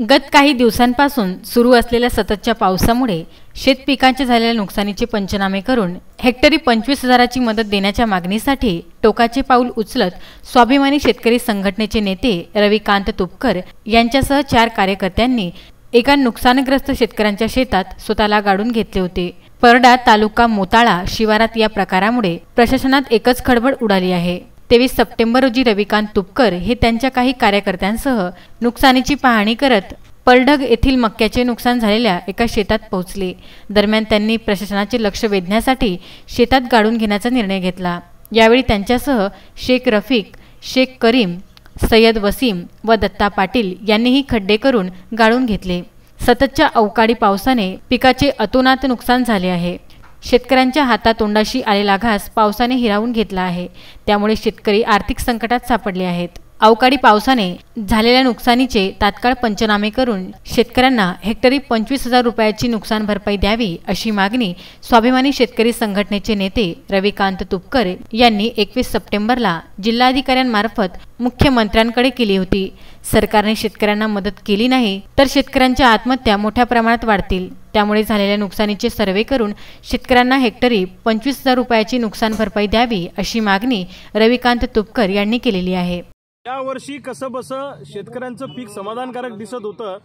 गत काही दिवसांपासून सुरू असलेल्या सततच्या पावसामुळे शेतपिकांच्या झालेल्या नुकसानीचे पंचनामे करून हेक्टरी 25,000ची मदत देण्याच्या मागणीसाठी टोकाचे पाऊल उचलत स्वाभिमानी शेतकरी संघटनेचे नेते रविकांत तुपकर यांच्यासह 4 कार्यकर्त्यांनी एका नुकसानग्रस्त शेतकऱ्यांच्या शेतात स्वतःला गाडून घेतले होते। परडा तालुका मोताळा शिवारात या प्रकारामुळे प्रशासनात एकच खळबळ उडाली आहे। 23 सप्टेंबर रोजी रविकांत तुपकर हे त्यांच्या काही कार्यकर्त्यांसह नुकसानीची पाहणी करत पलढग येथील मक्याचे नुकसान झालेल्या एका शेतात पोहोचले। दरम्यान त्यांनी प्रशासनाचे लक्ष वेधण्यासाठी शेतात गाडून घेण्याचा निर्णय घेतला। यावेळी त्यांच्यासह शेख रफीक, शेख करीम, सय्यद वसीम व दत्ता पाटील यांनीही खड्डे करून गाडून घेतले। सततच्या अवकाळी पावसाने पिकाचे अतोनात नुकसान झाले आहे। शेतकऱ्यांच्या हातातोंडाशी आलेला घास पावसाने हिरावून घेतला आहे। त्यामुळे शेतकरी आर्थिक संकटात सापडले आहेत। अवकाळी पावसाने झालेल्या नुकसानीचे तात्काळ पंचनामे करून शेतकऱ्यांना हेक्टरी 25,000 रुपयाची नुकसान भरपाई द्यावी अशी मागणी स्वाभिमानी शेतकरी संघटनेचे नेते रविकांत तुपकर यांनी 21 सप्टेंबरला जिल्हाधिकाऱ्यांमार्फत मुख्यमंत्र्यांकडे केली होती। सरकारने शेतकऱ्यांना मदत केली नाही तर शेतकऱ्यांच्या आत्महत्या मोठ्या प्रमाणात वाढतील। त्यामुळे झालेल्या नुकसानीचे सर्वे करून शेतकऱ्यांना हेक्टरी 25,000 रुपयाची नुकसान भरपाई द्यावी अशी मागणी रविकांत तुपकर यांनी केलेली आहे। या वर्षी कसंबसं शेतकऱ्यांचं पीक समाधानकारक दिसत होतं,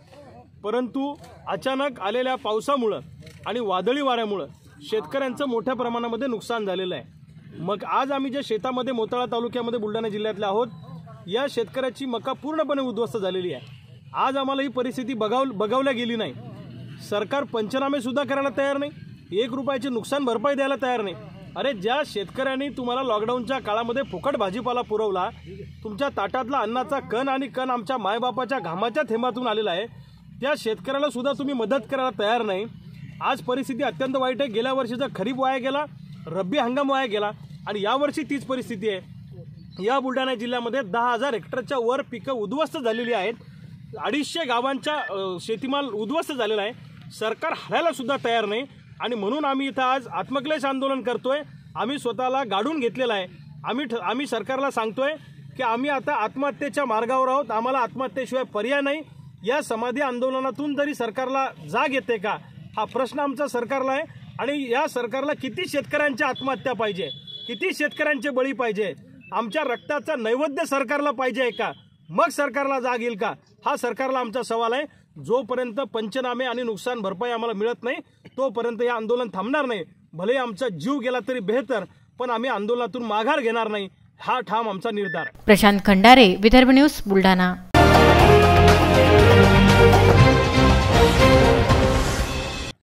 परंतु अचानक आलेल्या पावसामुळे आणि वादळी वाऱ्यामुळे शेतकऱ्यांचं मोठ्या प्रमाणामध्ये नुकसान झालेलं आहे। मग आज आम्ही जे शेतामध्ये मोताळा तालुक्यामध्ये बुलढाणा जिल्ह्यातले आहोत, या शेतकऱ्याची मका पूर्णपणे उद्ध्वस्त झालेली आहे। आज आम्हाला ही परिस्थिती बघावल्या गेली नाही। सरकार पंचनामे सुद्धा करायला तयार नाही, 1 रुपयाची नुकसान भरपाई द्यायला तयार नाही। अरे ज्या शेतकऱ्यांनी तुम्हाला लॉकडाऊनच्या काळामध्ये फुकट भाजीपाला पुरवला, तुमच्या ताटातला अन्नाचा कण आणि कण आमच्या मायबापाच्या घामाच्या थेंबातून आलेला आहे, त्या शेतकऱ्याला सुद्धा तुम्ही मदत करायला तयार नाही। आज परिस्थिती अत्यंत वाईट आहे। गेल्या वर्षीचा खरीप वाया गेला, रब्बी हंगाम वाया गेला आणि यावर्षी तीच परिस्थिती आहे। या बुलढाणा जिल्ह्यामध्ये 10,000 हेक्टरच्या वर पिकं उद्ध्वस्त झालेली आहेत। 250 गावांचा शेतीमाल उद्ध्वस्त झालेला आहे। सरकार हरायला सुद्धा तयार नाही आणि म्हणून आम्ही इथं आज आत्मक्लेश आंदोलन करतोय। आम्ही स्वतःला गाडून घेतलेला आहे। आम्ही सरकारला सांगतोय की आम्ही आता आत्महत्येच्या मार्गावर आहोत, आम्हाला आत्महत्येशिवाय पर्याय नाही। या समाधी आंदोलनातून तरी सरकारला जाग येते का, हा प्रश्न आमचा सरकारला आहे। आणि या सरकारला किती शेतकऱ्यांच्या आत्महत्या पाहिजे, किती शेतकऱ्यांचे बळी पाहिजे, आमच्या रक्ताचा नैवेद्य सरकारला पाहिजे का, मग सरकारला जाग येईल का, हा सरकारला आमचा सवाल आहे। जोपर्यंत पंचनामे आणि नुकसान भरपाई आम्हाला मिळत नाही तोपर्यंत हे आंदोलन थांबणार नाही। भले आमचा जीव गेला तरी बेहतर, पण आम्ही आंदोलनातून माघार घेणार नाही, हा ठाम आमचा निर्धार। प्रशांत खंडारे, विदर्भ न्यूज, बुलढाणा।